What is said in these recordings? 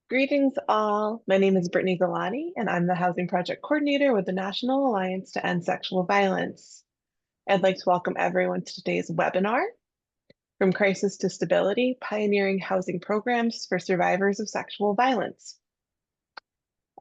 Greetings all. My name is Brittany Galati, and I'm the Housing Project Coordinator with the National Alliance to End Sexual Violence. I'd like to welcome everyone to today's webinar, From Crisis to Stability, Pioneering Housing Programs for Survivors of Sexual Violence.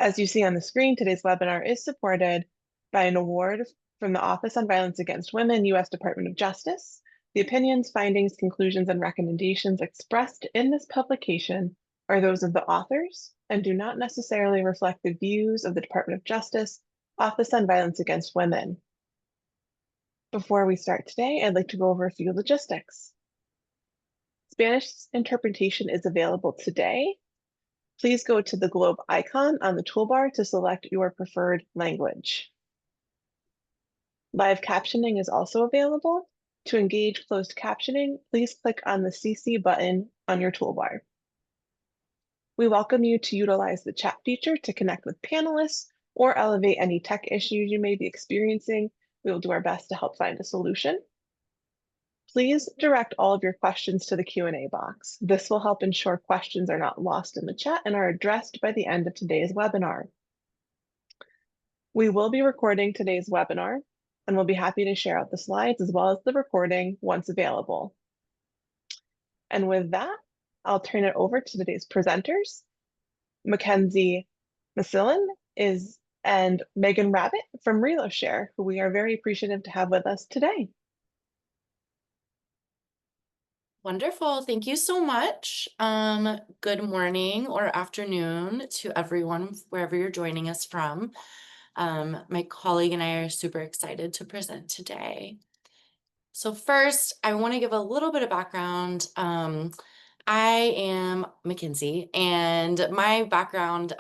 As you see on the screen, today's webinar is supported by an award from the Office on Violence Against Women, U.S. Department of Justice. The opinions, findings, conclusions, and recommendations expressed in this publication are those of the authors and do not necessarily reflect the views of the Department of Justice, Office on Violence Against Women. Before we start today, I'd like to go over a few logistics. Spanish interpretation is available today. Please go to the globe icon on the toolbar to select your preferred language. Live captioning is also available. To engage closed captioning, please click on the CC button on your toolbar. We welcome you to utilize the chat feature to connect with panelists or elevate any tech issues you may be experiencing. We will do our best to help find a solution. Please direct all of your questions to the Q&A box. This will help ensure questions are not lost in the chat and are addressed by the end of today's webinar. We will be recording today's webinar, and we'll be happy to share out the slides as well as the recording once available. And with that, I'll turn it over to today's presenters. Mackenzie Massillin and Megan Rabbit from ReloShare, who we are very appreciative to have with us today. Wonderful. Thank you so much. Good morning or afternoon to everyone, wherever you're joining us from. My colleague and I are super excited to present today. So first, I want to give a little bit of background. I am Mackenzie, and my background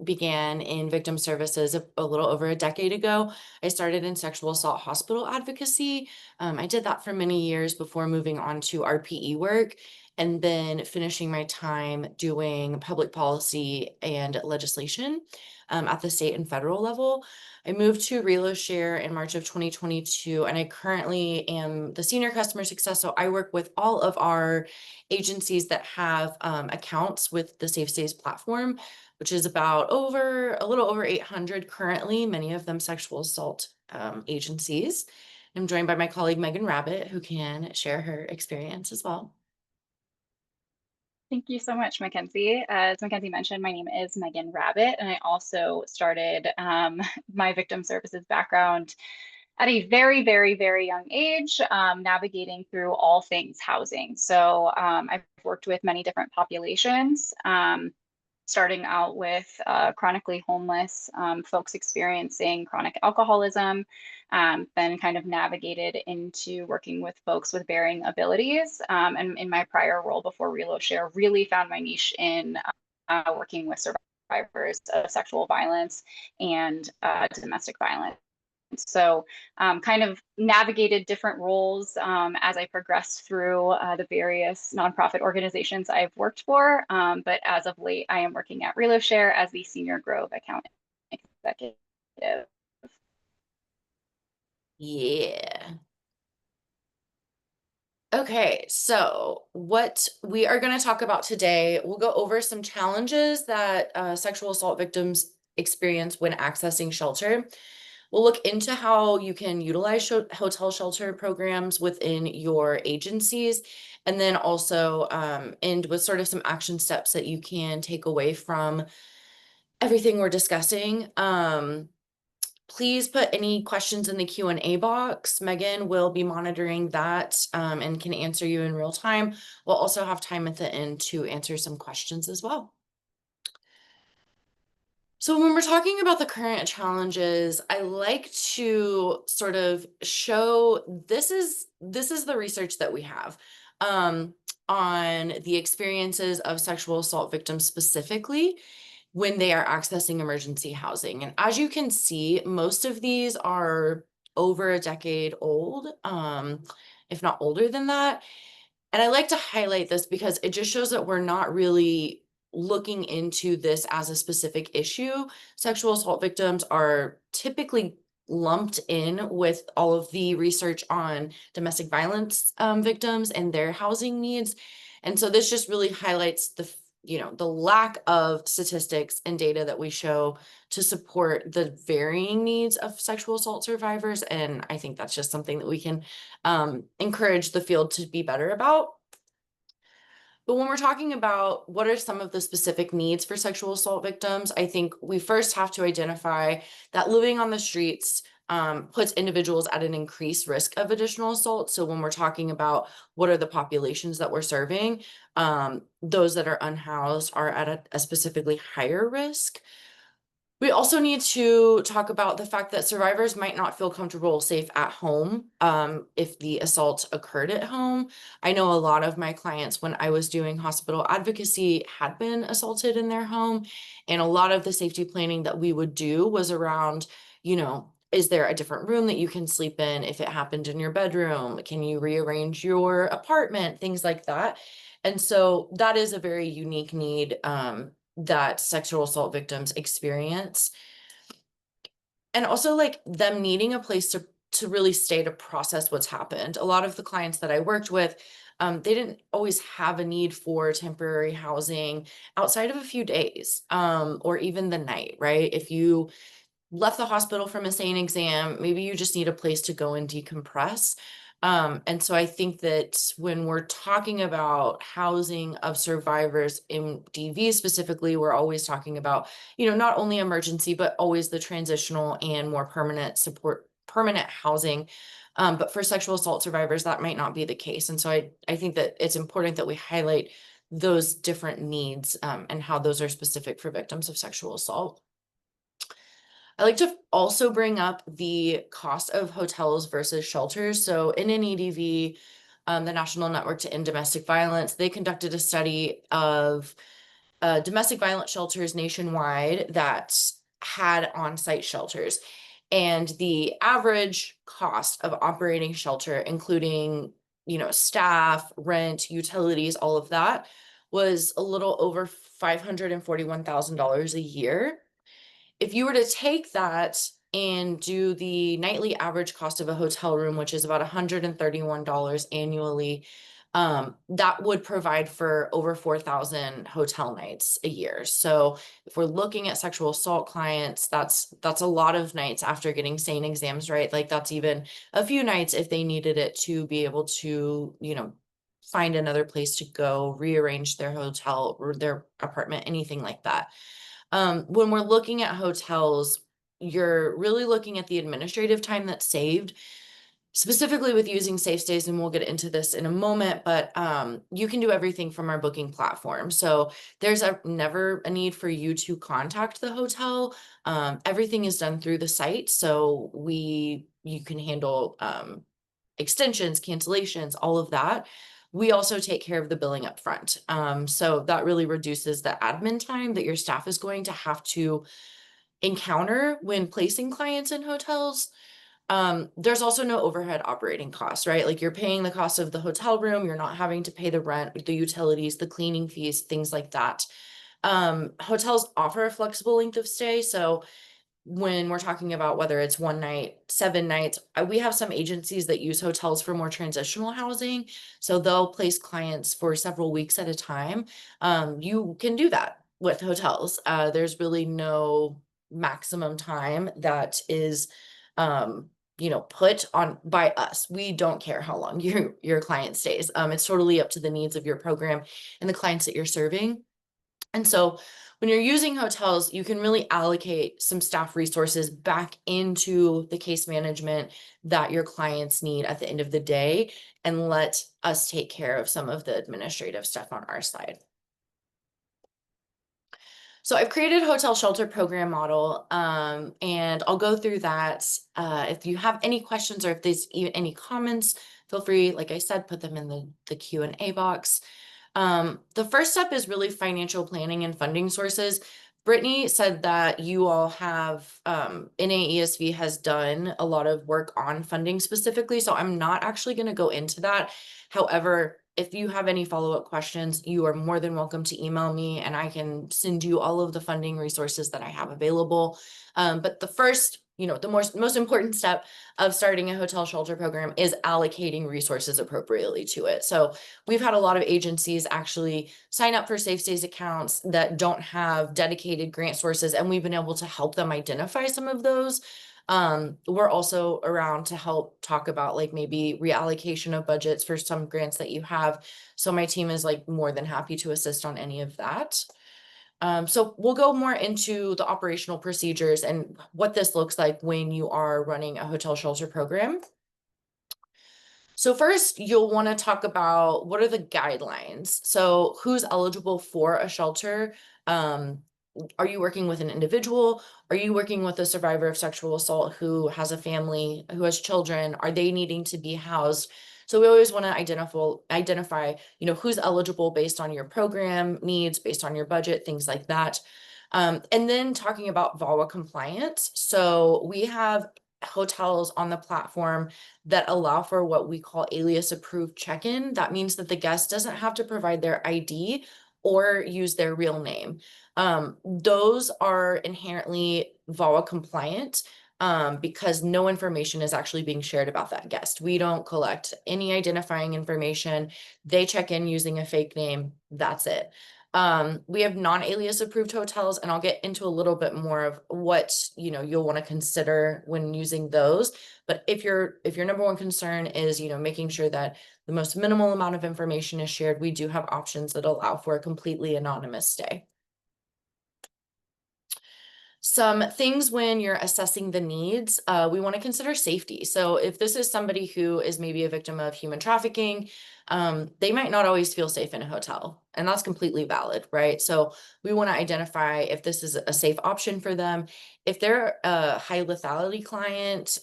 began in victim services a little over a decade ago. I started in sexual assault hospital advocacy. I did that for many years before moving on to RPE work and then finishing my time doing public policy and legislation at the state and federal level. I moved to ReloShare in March of 2022, and I currently am the senior customer success. So I work with all of our agencies that have accounts with the Safe Stays platform, which is about a little over 800 currently, many of them sexual assault agencies. I'm joined by my colleague, Megan Rabbit, who can share her experience as well. Thank you so much, Mackenzie. As Mackenzie mentioned, my name is Megan Rabbit, and I also started my victim services background at a very, very, very young age, navigating through all things housing. So I've worked with many different populations, starting out with chronically homeless folks experiencing chronic alcoholism, then kind of navigated into working with folks with varying abilities. And in my prior role before ReloShare, really found my niche in working with survivors of sexual violence and domestic violence. So kind of navigated different roles as I progressed through the various nonprofit organizations I've worked for. But as of late, I am working at ReloShare as the Senior Grove Account Executive. Yeah. Okay, so what we are going to talk about today, we'll go over some challenges that sexual assault victims experience when accessing shelter. We'll look into how you can utilize hotel shelter programs within your agencies, and then also end with sort of some action steps that you can take away from everything we're discussing. Please put any questions in the Q&A box. Megan will be monitoring that and can answer you in real time. We'll also have time at the end to answer some questions as well. So when we're talking about the current challenges, I like to sort of show this is the research that we have on the experiences of sexual assault victims specifically when they are accessing emergency housing. And as you can see, most of these are over a decade old, if not older than that. And I like to highlight this because it just shows that we're not really looking into this as a specific issue. Sexual assault victims are typically lumped in with all of the research on domestic violence victims and their housing needs. And so this just really highlights the lack of statistics and data that we show to support the varying needs of sexual assault survivors. And I think that's just something that we can encourage the field to be better about. But when we're talking about what are some of the specific needs for sexual assault victims, I think we first have to identify that living on the streets puts individuals at an increased risk of additional assault. So when we're talking about what are the populations that we're serving, those that are unhoused are at a specifically higher risk. We also need to talk about the fact that survivors might not feel comfortable, safe at home if the assault occurred at home. I know a lot of my clients, when I was doing hospital advocacy, had been assaulted in their home. And a lot of the safety planning that we would do was around, is there a different room that you can sleep in if it happened in your bedroom? Can you rearrange your apartment? Things like that. And so that is a very unique need that sexual assault victims experience. And also like them needing a place to really stay to process what's happened. A lot of the clients that I worked with, they didn't always have a need for temporary housing outside of a few days, or even the night, right? If you left the hospital from a SANE exam, maybe you just need a place to go and decompress. And so I think that when we're talking about housing of survivors in DV specifically, we're always talking about, not only emergency, but always the transitional and more permanent support, permanent housing. But for sexual assault survivors, that might not be the case. And so I think that it's important that we highlight those different needs and how those are specific for victims of sexual assault. I like to also bring up the cost of hotels versus shelters. So in NEDV, the National Network to End Domestic Violence, they conducted a study of domestic violence shelters nationwide that had on-site shelters. And the average cost of operating shelter, including, staff, rent, utilities, all of that, was a little over $541,000 a year. If you were to take that and do the nightly average cost of a hotel room, which is about $131 annually, that would provide for over 4,000 hotel nights a year. So if we're looking at sexual assault clients, that's a lot of nights after getting SANE exams, right? Like that's even a few nights if they needed it to be able to, find another place to go, rearrange their hotel or their apartment, anything like that. When we're looking at hotels, you're really looking at the administrative time that's saved, specifically with using Safe Stays, and we'll get into this in a moment, but you can do everything from our booking platform. So there's never a need for you to contact the hotel. Everything is done through the site. So you can handle extensions, cancellations, all of that. We also take care of the billing up front. So that really reduces the admin time that your staff is going to have to encounter when placing clients in hotels. There's also no overhead operating costs, right? Like you're paying the cost of the hotel room, you're not having to pay the rent, the utilities, the cleaning fees, things like that. Hotels offer a flexible length of stay. So when we're talking about whether it's 1 night, 7 nights, we have some agencies that use hotels for more transitional housing. So they'll place clients for several weeks at a time. You can do that with hotels. There's really no maximum time that is, put on by us. We don't care how long your client stays. It's totally up to the needs of your program and the clients that you're serving. And so when you're using hotels, you can really allocate some staff resources back into the case management that your clients need at the end of the day and let us take care of some of the administrative stuff on our side. So I've created a hotel shelter program model, and I'll go through that. If you have any questions or if there's any comments, feel free, like I said, put them in the Q&A box. The first step is really financial planning and funding sources. Brittany said that you all have, NAESV has done a lot of work on funding specifically, so I'm not actually going to go into that. However, if you have any follow-up questions, you are more than welcome to email me and I can send you all of the funding resources that I have available. But the first, the most important step of starting a hotel shelter program is allocating resources appropriately to it. So we've had a lot of agencies actually sign up for Safe Stays accounts that don't have dedicated grant sources, and we've been able to help them identify some of those. We're also around to help talk about like maybe reallocation of budgets for some grants that you have. So my team is like more than happy to assist on any of that. So we'll go more into the operational procedures and what this looks like when you are running a hotel shelter program. So first, you'll want to talk about what are the guidelines. So who's eligible for a shelter? Are you working with an individual? Are you working with a survivor of sexual assault who has a family, who has children? Are they needing to be housed? So we always want to identify, who's eligible based on your program needs, based on your budget, things like that. And then talking about VAWA compliance. So we have hotels on the platform that allow for what we call alias approved check-in. That means that the guest doesn't have to provide their ID or use their real name. Those are inherently VAWA compliant because no information is actually being shared about that guest. We don't collect any identifying information. They check in using a fake name. That's it. We have non-alias approved hotels, and I'll get into a little bit more of what you'll want to consider when using those. But if your number one concern is making sure that the most minimal amount of information is shared, we do have options that allow for a completely anonymous stay. Some things when you're assessing the needs, we want to consider safety. So if this is somebody who is maybe a victim of human trafficking, they might not always feel safe in a hotel, and that's completely valid, right? So we want to identify if this is a safe option for them. If they're a high lethality client,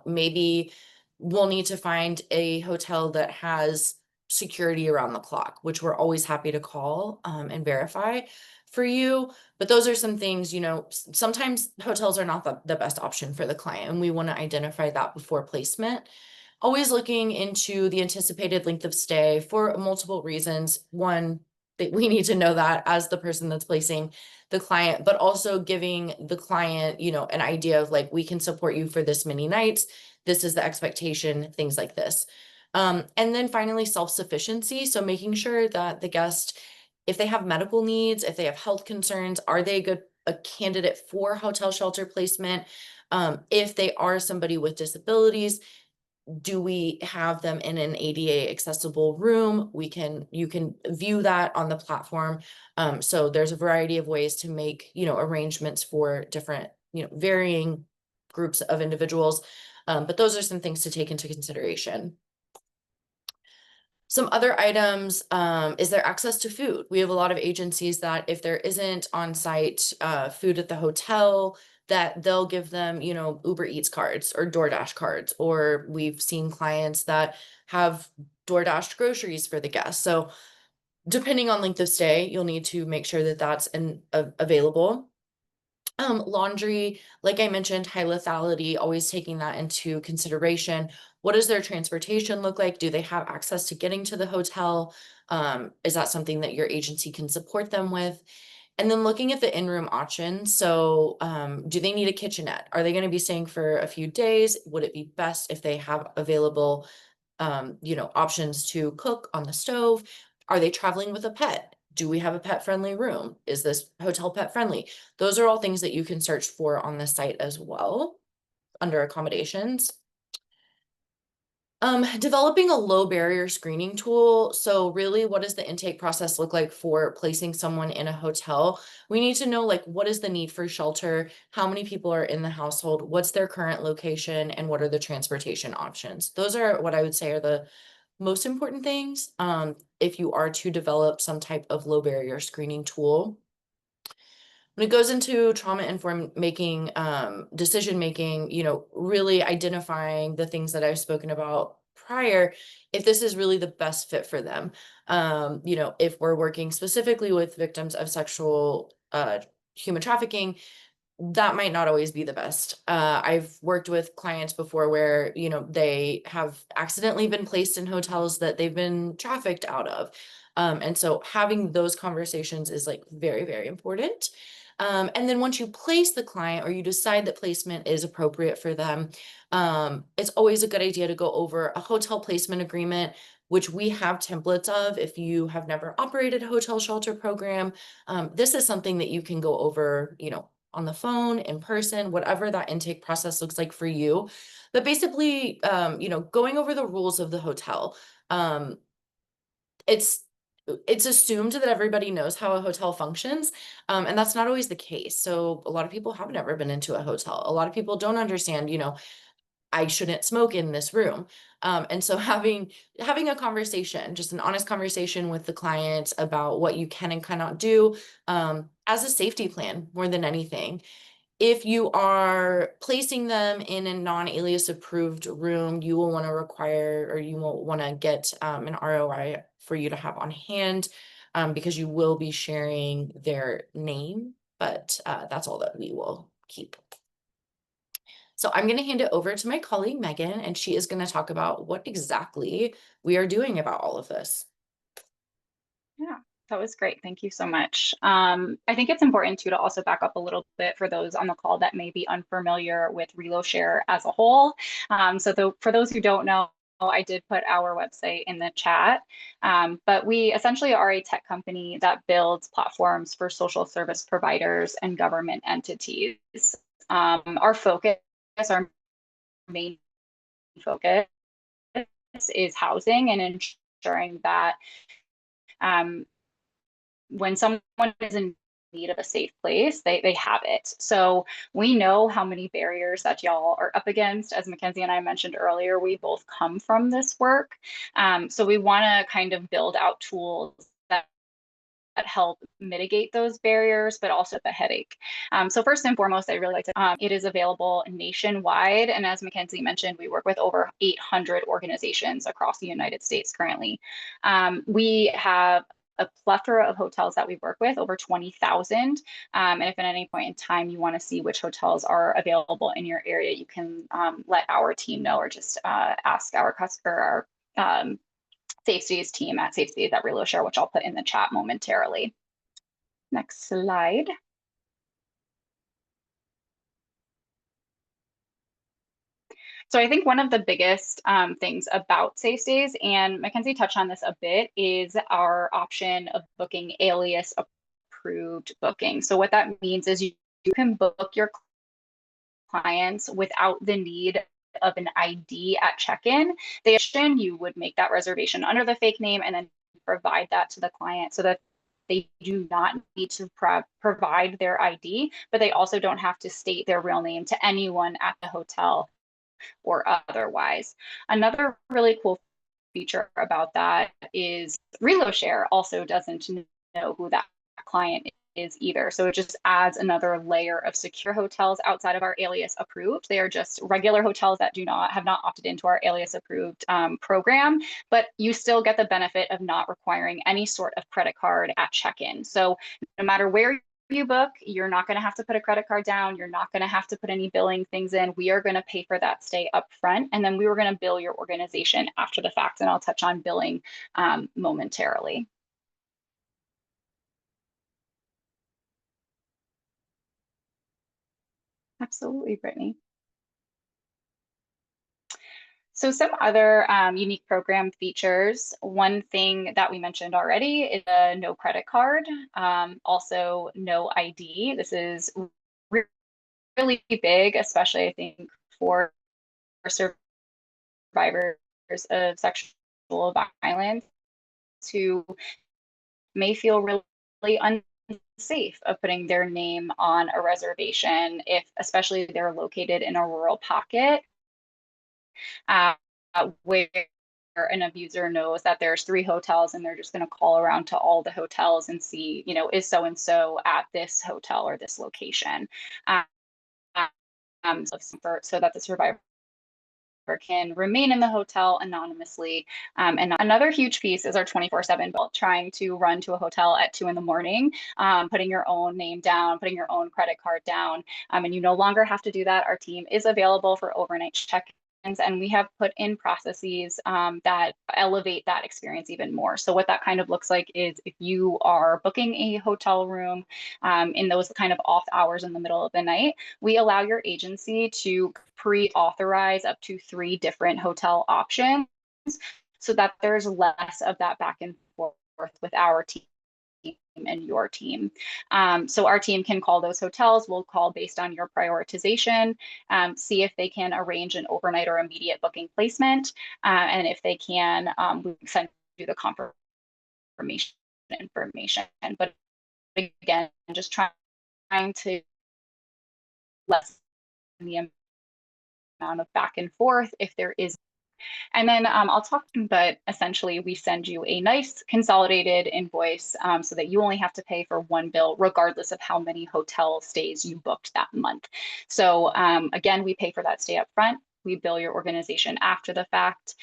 maybe we'll need to find a hotel that has security around the clock, which we're always happy to call and verify for you. But those are some things, sometimes hotels are not the best option for the client, and we want to identify that before placement. Always looking into the anticipated length of stay for multiple reasons. One, that we need to know that as the person that's placing the client, but also giving the client, an idea of like, we can support you for this many nights. This is the expectation, things like this. And then finally, self-sufficiency. So making sure that the guest, if they have medical needs, if they have health concerns, are they a candidate for hotel shelter placement? If they are somebody with disabilities, do we have them in an ADA accessible room? You can view that on the platform. So there's a variety of ways to make, arrangements for different, varying groups of individuals. But those are some things to take into consideration. Some other items, is there access to food? We have a lot of agencies that if there isn't on-site food at the hotel, that they'll give them, Uber Eats cards or DoorDash cards, or we've seen clients that have DoorDash groceries for the guests. So depending on length of stay, you'll need to make sure that that's available. Laundry, like I mentioned, high lethality, always taking that into consideration. What does their transportation look like? Do they have access to getting to the hotel? Is that something that your agency can support them with? And then looking at the in-room options. So do they need a kitchenette? Are they going to be staying for a few days? Would it be best if they have available, options to cook on the stove? Are they traveling with a pet? Do we have a pet-friendly room? Is this hotel pet-friendly? Those are all things that you can search for on the site as well under accommodations. Developing a low barrier screening tool. So really, what does the intake process look like for placing someone in a hotel? We need to know, like, what is the need for shelter? How many people are in the household? What's their current location? And what are the transportation options? Those are what I would say are the most important things if you are to develop some type of low barrier screening tool. When it goes into trauma-informed decision making, really identifying the things that I've spoken about prior, if this is really the best fit for them. If we're working specifically with victims of sexual human trafficking, that might not always be the best. I've worked with clients before where, they have accidentally been placed in hotels that they've been trafficked out of. And so having those conversations is like very, very important. And then once you place the client or you decide that placement is appropriate for them, it's always a good idea to go over a hotel placement agreement, which we have templates of. If you have never operated a hotel shelter program, this is something that you can go over, on the phone, in person, whatever that intake process looks like for you. But basically, going over the rules of the hotel. It's assumed that everybody knows how a hotel functions, and that's not always the case. So a lot of people have never been into a hotel. A lot of people don't understand, I shouldn't smoke in this room. And so having a conversation, just an honest conversation with the client about what you can and cannot do, as a safety plan more than anything. If you are placing them in a non-alias approved room, you will want to require, or you will want to get an ROI for you to have on hand, because you will be sharing their name, but that's all that we will keep. So I'm going to hand it over to my colleague, Megan, and she is going to talk about what exactly we are doing about all of this. Yeah, that was great. Thank you so much. I think it's important too to also back up a little bit for those on the call that may be unfamiliar with ReloShare as a whole. For those who don't know, I did put our website in the chat, but we essentially are a tech company that builds platforms for social service providers and government entities. Our main focus is housing and ensuring that when someone is in need of a safe place, they have it. So we know how many barriers that y'all are up against. As Mackenzie and I mentioned earlier, we both come from this work. So we want to kind of build out tools that help mitigate those barriers, but also the headache. So first and foremost, I really like to, it is available nationwide. And as Mackenzie mentioned, we work with over 800 organizations across the United States currently. We have a plethora of hotels that we work with, over 20,000. And if at any point in time you want to see which hotels are available in your area, you can let our team know, or just ask our customer, our Safe Stays team at Safe Stays at ReloShare, which I'll put in the chat momentarily. Next slide. So I think one of the biggest things about Safe Stays, and Mackenzie touched on this a bit, is our option of booking alias approved booking. So what that means is you can book your clients without the need of an ID at check-in. You would make that reservation under the fake name and then provide that to the client so that they do not need to provide their ID, but they also don't have to state their real name to anyone at the hotel or otherwise. Another really cool feature about that is ReloShare also doesn't know who that client is either. So it just adds another layer of secure hotels outside of our alias approved. They are just regular hotels that have not opted into our alias approved program, but you still get the benefit of not requiring any sort of credit card at check-in. So no matter where you book, you're not going to have to put a credit card down. You're not going to have to put any billing things in. We are going to pay for that stay up front, and then we were going to bill your organization after the fact. And I'll touch on billing momentarily. Absolutely, Brittany. So some other unique program features. One thing that we mentioned already is a no credit card, also no ID. This is really big, especially I think for survivors of sexual violence who may feel really unsafe of putting their name on a reservation, especially they're located in a rural pocket. Where an abuser knows that there's 3 hotels and they're just going to call around to all the hotels and see, is so-and-so at this hotel or this location. So that the survivor can remain in the hotel anonymously. And another huge piece is our 24/7 bill, trying to run to a hotel at 2 in the morning, putting your own name down, putting your own credit card down, and you no longer have to do that. Our team is available for overnight check and we have put in processes that elevate that experience even more. So what that kind of looks like is if you are booking a hotel room in those kind of off hours in the middle of the night, we allow your agency to pre-authorize up to 3 different hotel options so that there's less of that back and forth with our team and your team. So our team can call those hotels. We'll call based on your prioritization, see if they can arrange an overnight or immediate booking placement. And if they can, we send you the confirmation information. But again, just trying to lessen the amount of back and forth if there is. And then I'll talk, but essentially we send you a nice consolidated invoice so that you only have to pay for 1 bill, regardless of how many hotel stays you booked that month. So again, we pay for that stay up front. We bill your organization after the fact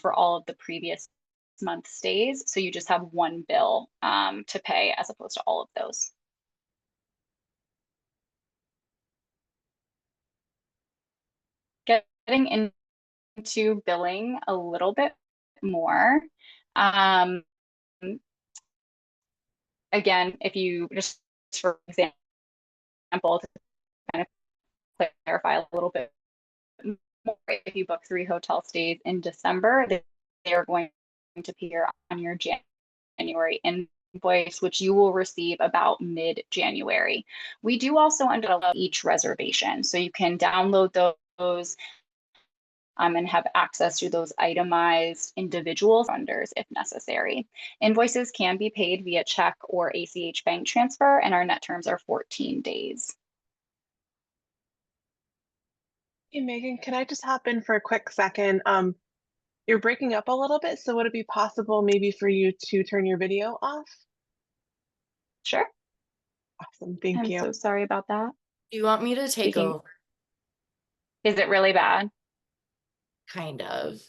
for all of the previous month stays. So you just have 1 bill to pay as opposed to all of those. Getting into billing a little bit more. Again, if you just, for example, to kind of clarify a little bit more, if you book 3 hotel stays in December, they are going to appear on your January invoice, which you will receive about mid-January. We do also underload each reservation, so you can download those and have access to those itemized individual funders if necessary. Invoices can be paid via check or ACH bank transfer, and our net terms are 14 days. Hey, Megan, can I just hop in for a quick second? You're breaking up a little bit, so would it be possible maybe for you to turn your video off? Sure. Awesome, thank I'm you. so sorry about that. You want me to take over? Is it really bad? Kind of.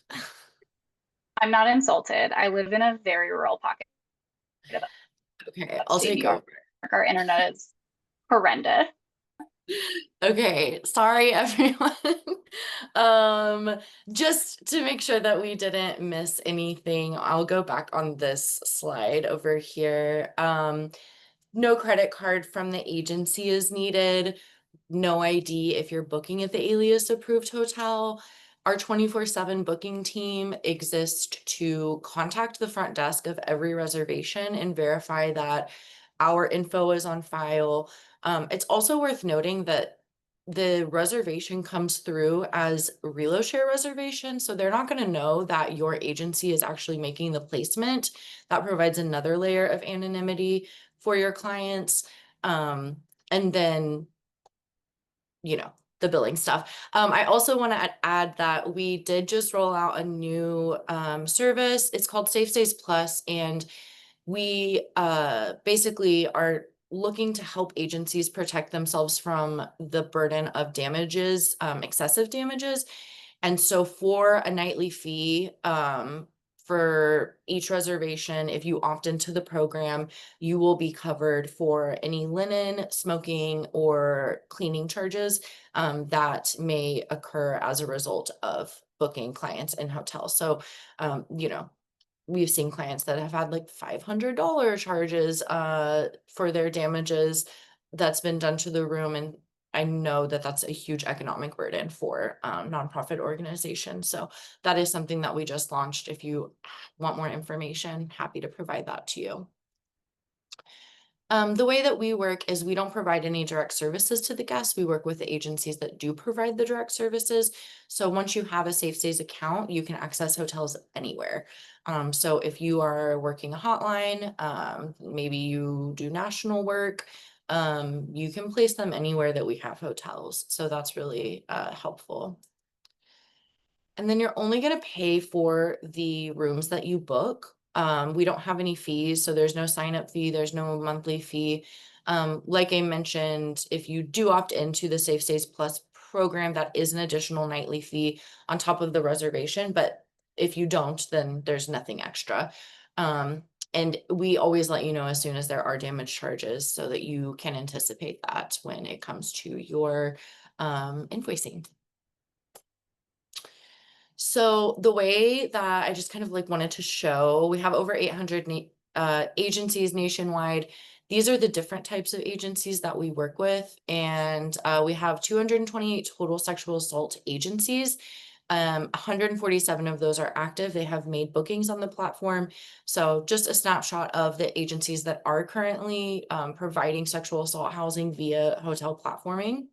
I'm not insulted. I live in a very rural pocket of Okay, I'll upstate take New York. over. Our internet is horrendous. Okay, sorry everyone. Just to make sure that we didn't miss anything, I'll go back on this slide over here. No credit card from the agency is needed. No ID if you're booking at the Alias approved hotel. Our 24/7 booking team exists to contact the front desk of every reservation and verify that our info is on file. It's also worth noting that the reservation comes through as ReloShare reservation, so they're not going to know that your agency is actually making the placement. That provides another layer of anonymity for your clients. And then, you know, the billing stuff. I also want to add that we did just roll out a new service. It's called Safe Stays Plus, and we basically are looking to help agencies protect themselves from the burden of damages, excessive damages. And so for a nightly fee, for each reservation, if you opt into the program, you will be covered for any linen, smoking, or cleaning charges that may occur as a result of booking clients in hotels. So, you know, we've seen clients that have had like $500 charges for their damages that's been done to the room, and I know that that's a huge economic burden for nonprofit organizations. So that is something that we just launched. If you want more information, happy to provide that to you. The way that we work is we don't provide any direct services to the guests. We work with the agencies that do provide the direct services. So once you have a Safe Stays account, you can access hotels anywhere. So if you are working a hotline, maybe you do national work, you can place them anywhere that we have hotels. So that's really helpful. And then you're only going to pay for the rooms that you book. We don't have any fees, so there's no sign up fee, there's no monthly fee. Like I mentioned, if you do opt into the Safe Stays Plus program, that is an additional nightly fee on top of the reservation. But if you don't, then there's nothing extra. And we always let you know as soon as there are damage charges so that you can anticipate that when it comes to your invoicing. So the way that I just kind of like wanted to show, we have over 800 agencies nationwide. These are the different types of agencies that we work with. And we have 228 total sexual assault agencies. 147 of those are active. They have made bookings on the platform. So just a snapshot of the agencies that are currently providing sexual assault housing via hotel platforming.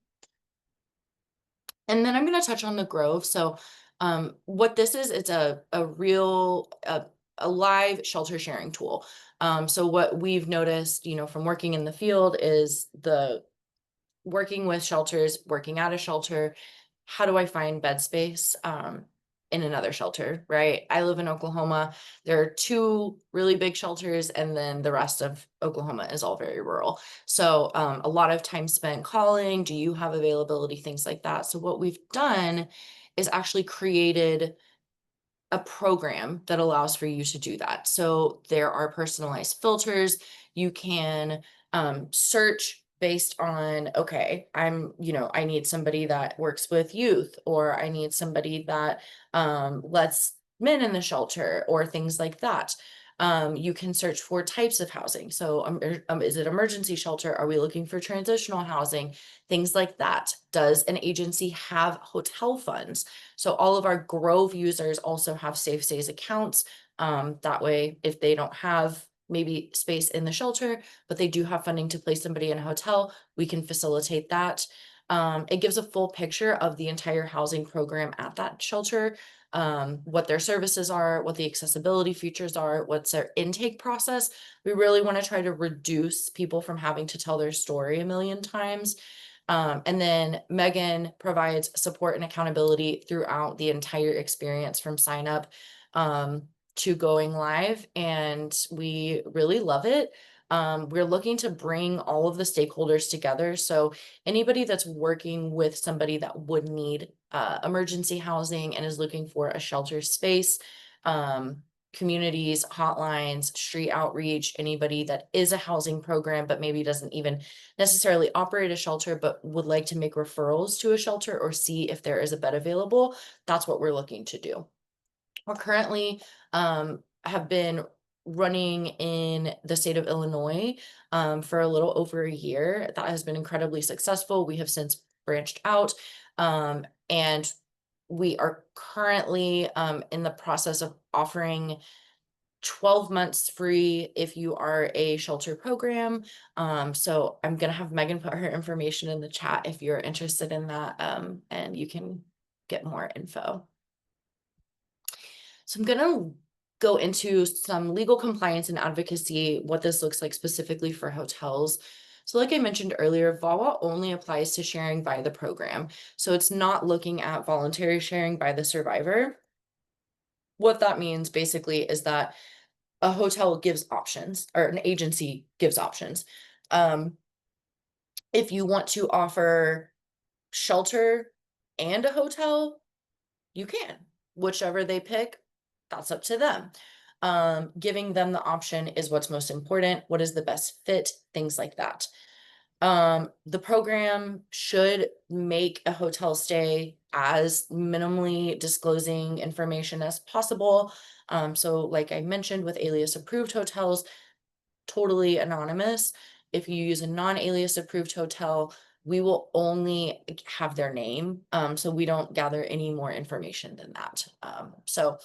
And then I'm going to touch on the Grove. So what this is, it's a real, a live shelter sharing tool. So what we've noticed, from working in the field is the working with shelters, working at a shelter. How do I find bed space in another shelter, right? I live in Oklahoma. There are 2 really big shelters, and then the rest of Oklahoma is all very rural. So a lot of time spent calling, do you have availability, things like that. So what we've done is actually created a program that allows for you to do that. So there are personalized filters. You can search based on, okay, I need somebody that works with youth, or I need somebody that lets men in the shelter, or things like that. You can search for types of housing. So is it emergency shelter? Are we looking for transitional housing? Things like that. Does an agency have hotel funds? So all of our Grove users also have Safe Stays accounts. That way, if they don't have maybe space in the shelter, but they do have funding to place somebody in a hotel, we can facilitate that. It gives a full picture of the entire housing program at that shelter, what their services are, what the accessibility features are, what's their intake process. We really want to try to reduce people from having to tell their story a million times. And then Megan provides support and accountability throughout the entire experience from sign up to going live. And we really love it. We're looking to bring all of the stakeholders together. So anybody that's working with somebody that would need emergency housing and is looking for a shelter space, communities, hotlines, street outreach, anybody that is a housing program, but maybe doesn't even necessarily operate a shelter, but would like to make referrals to a shelter or see if there is a bed available. That's what we're looking to do. We're currently have been running in the state of Illinois for a little over a year. That has been incredibly successful. We have since branched out, and we are currently in the process of offering 12 months free if you are a shelter program. So I'm going to have Megan put her information in the chat if you're interested in that, and you can get more info. So I'm going to go into some legal compliance and advocacy, what this looks like specifically for hotels. So like I mentioned earlier, VAWA only applies to sharing by the program. So it's not looking at voluntary sharing by the survivor. What that means basically is that a hotel gives options, or an agency gives options. If you want to offer shelter and a hotel, you can. Whichever they pick, that's up to them. Giving them the option is what's most important. What is the best fit? Things like that. The program should make a hotel stay as minimally disclosing information as possible. So like I mentioned with alias approved hotels, totally anonymous. If you use a non-alias approved hotel, we will only have their name. So we don't gather any more information than that. So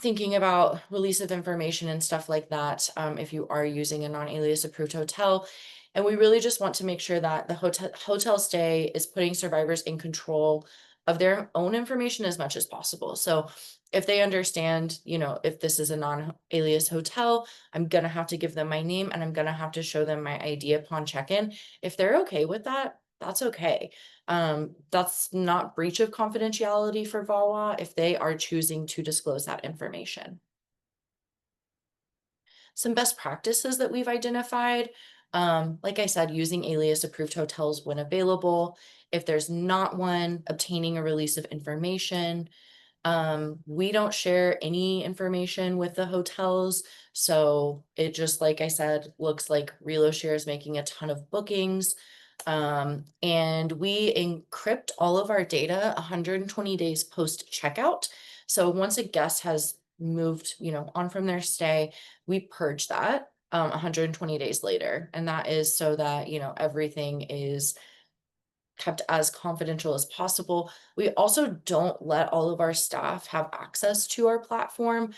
thinking about release of information and stuff like that, if you are using a non-alias approved hotel. And we really just want to make sure that the hotel stay is putting survivors in control of their own information as much as possible. So if they understand, if this is a non-alias hotel, I'm going to have to give them my name and I'm going to have to show them my ID upon check-in. If they're okay with that, that's okay. That's not breach of confidentiality for VAWA if they are choosing to disclose that information. Some best practices that we've identified, like I said, using alias approved hotels when available. If there's not one, obtaining a release of information. We don't share any information with the hotels. So it just, like I said, looks like ReloShare is making a ton of bookings. And we encrypt all of our data 120 days post checkout. So once a guest has moved, on from their stay, we purge that 120 days later. And that is so that, everything is kept as confidential as possible. We also don't let all of our staff have access to our platform.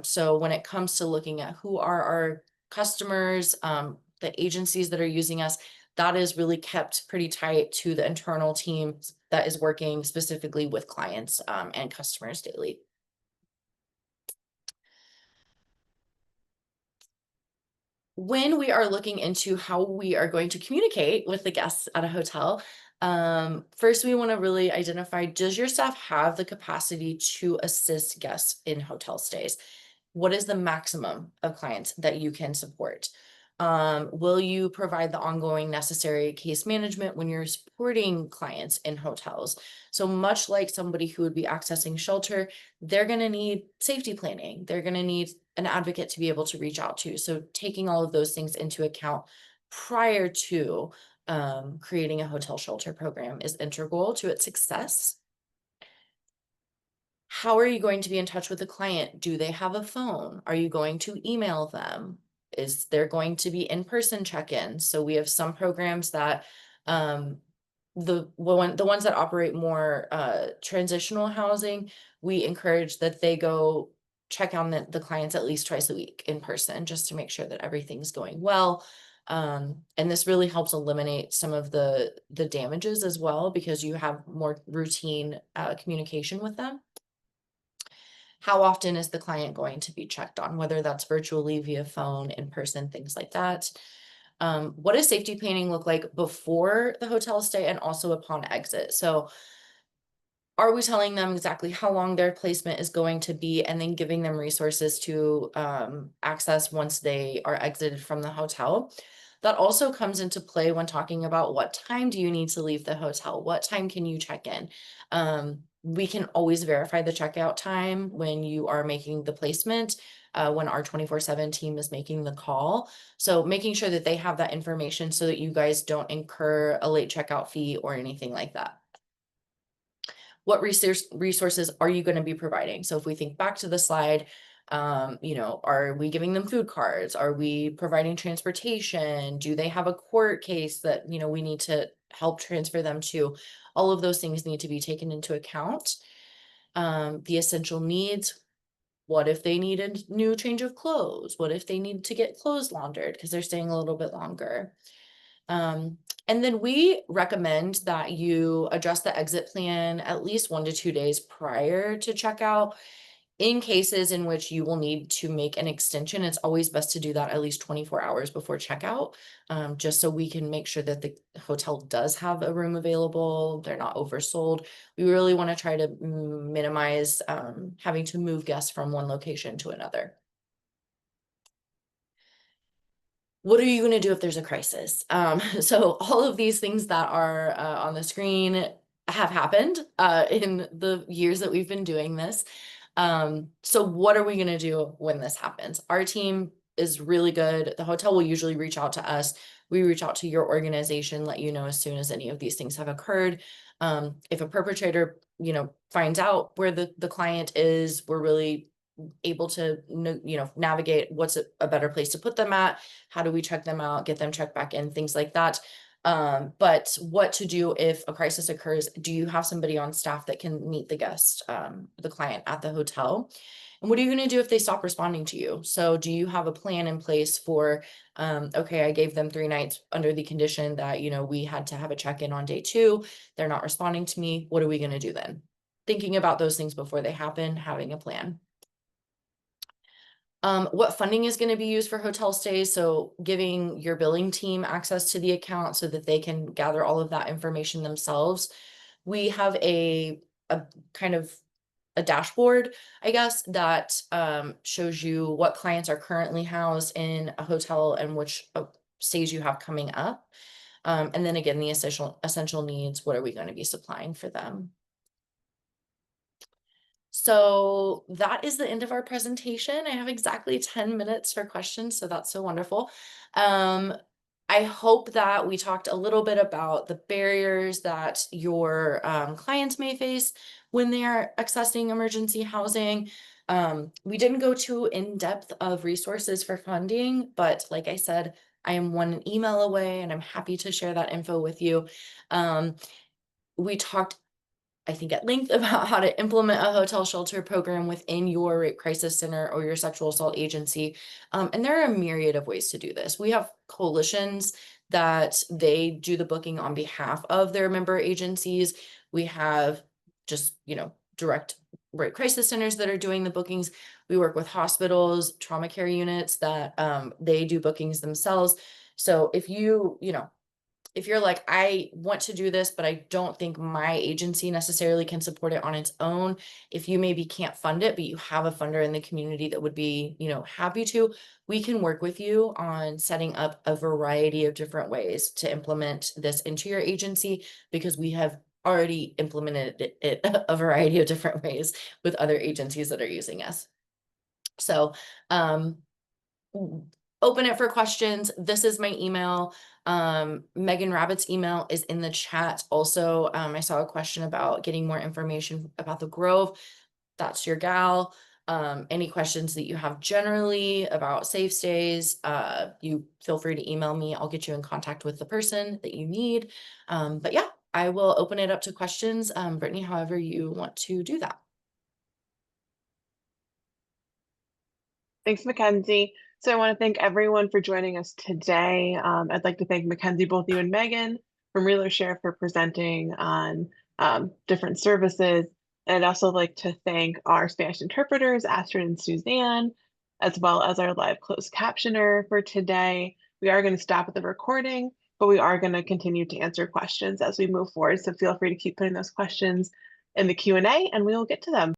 So when it comes to looking at who are our customers, the agencies that are using us, that is really kept pretty tight to the internal team that is working specifically with clients and customers daily. When we are looking into how we are going to communicate with the guests at a hotel, first we want to really identify, does your staff have the capacity to assist guests in hotel stays? What is the maximum of clients that you can support? Will you provide the ongoing necessary case management when you're supporting clients in hotels? So much like somebody who would be accessing shelter, they're going to need safety planning. They're going to need an advocate to be able to reach out to. So taking all of those things into account prior to creating a hotel shelter program is integral to its success. How are you going to be in touch with the client? Do they have a phone? Are you going to email them? Is there going to be in-person check-ins? So we have some programs that the ones that operate more transitional housing, we encourage that they go check on the clients at least twice a week in person, just to make sure that everything's going well. And this really helps eliminate some of the damages as well, because you have more routine communication with them. How often is the client going to be checked on, whether that's virtually, via phone, in person, things like that. What does safety planning look like before the hotel stay and also upon exit? So are we telling them exactly how long their placement is going to be, and then giving them resources to access once they are exited from the hotel? That also comes into play when talking about what time do you need to leave the hotel? What time can you check in? We can always verify the checkout time when you are making the placement, when our 24/7 team is making the call. So making sure that they have that information so that you guys don't incur a late checkout fee or anything like that. What resources are you going to be providing? So if we think back to the slide, are we giving them food cards? Are we providing transportation? Do they have a court case that, we need to help transfer them to? All of those things need to be taken into account. The essential needs. What if they need a new change of clothes? What if they need to get clothes laundered because they're staying a little bit longer? And then we recommend that you adjust the exit plan at least 1 to 2 days prior to checkout. In cases in which you will need to make an extension, it's always best to do that at least 24 hours before checkout, just so we can make sure that the hotel does have a room available, they're not oversold. We really want to try to minimize having to move guests from one location to another. What are you going to do if there's a crisis? So all of these things that are on the screen have happened in the years that we've been doing this. So what are we going to do when this happens? Our team is really good. The hotel will usually reach out to us. We reach out to your organization, let you know as soon as any of these things have occurred. If a perpetrator, finds out where the client is, we're really able to navigate what's a better place to put them at, how do we check them out, get them checked back in, things like that. But what to do if a crisis occurs? Do you have somebody on staff that can meet the guest, the client at the hotel? And what are you going to do if they stop responding to you? So do you have a plan in place for, okay, I gave them 3 nights under the condition that, we had to have a check-in on day 2. They're not responding to me. What are we going to do then? Thinking about those things before they happen, having a plan. What funding is going to be used for hotel stays? So giving your billing team access to the account so that they can gather all of that information themselves. We have a kind of a dashboard, I guess, that shows you what clients are currently housed in a hotel and which stays you have coming up. And then again, the essential needs, what are we going to be supplying for them? So that is the end of our presentation. I have exactly 10 minutes for questions, so that's so wonderful. I I hope that we talked a little bit about the barriers that your clients may face when they are accessing emergency housing. We didn't go too in depth of resources for funding, but like I said, I am one email away and I'm happy to share that info with you. We talked, I think, at length about how to implement a hotel shelter program within your rape crisis center or your sexual assault agency. And there are a myriad of ways to do this. We have coalitions that they do the booking on behalf of their member agencies. We have just, direct rape crisis centers that are doing the bookings. We work with hospitals, trauma care units that they do bookings themselves. So if if you're like, I want to do this, but I don't think my agency necessarily can support it on its own. If you maybe can't fund it, but you have a funder in the community that would be, happy to, we can work with you on setting up a variety of different ways to implement this into your agency, because we have already implemented it a variety of different ways with other agencies that are using us. So, open it for questions. This is my email. Megan Rabbit's email is in the chat. Also, I saw a question about getting more information about the Grove. That's your gal. Any questions that you have generally about safe stays, you feel free to email me. I'll get you in contact with the person that you need. But yeah, I will open it up to questions. Brittany, however you want to do that. Thanks, Mackenzie. So I want to thank everyone for joining us today. I'd like to thank Mackenzie, both you and Megan from ReloShare for presenting on different services. And I'd also like to thank our Spanish interpreters, Astrid and Suzanne, as well as our live closed captioner for today. We are going to stop at the recording, but we are going to continue to answer questions as we move forward. So feel free to keep putting those questions in the Q&A and we will get to them.